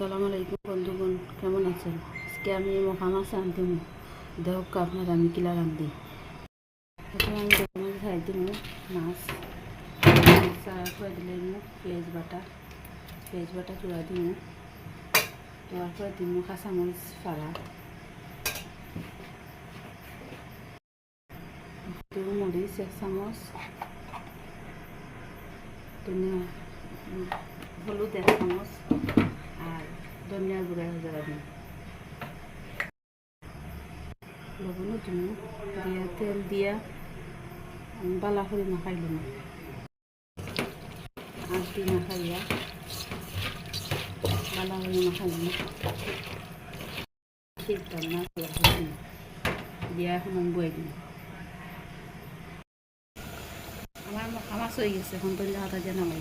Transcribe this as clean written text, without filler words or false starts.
আসসালামু আলাইকুম বন্ধুগণ, কেমন আছেন? আজকে আমি মহা মাছ আনতে দেখ আপনার আমি কিলা রান্ধি। প্রথমে আমি দোকানে খাই দিব মাছ খুঁয়ে দিলে পেঁয়াজ বাটা চুড়া দিব, দেওয়ার পরে দিব কাঁচামরিচ ফাড়া, দিব মরিচ 1 চামচ, ধনিয়া হলুদ 1 চামচ আর ধনিয়ার গুঁড়া যারা দিন, লবণও দিব, দিয়া তেল দিয়া বালা করে মাখাইল না আর দি মাখাইয়া বালা করে মাখাইল শীতকাল না দিয়া এখন আমি বয়ে দিই। আমার মাছ হয়ে গেছে, এখন তো হাতা দিয়ে নামাই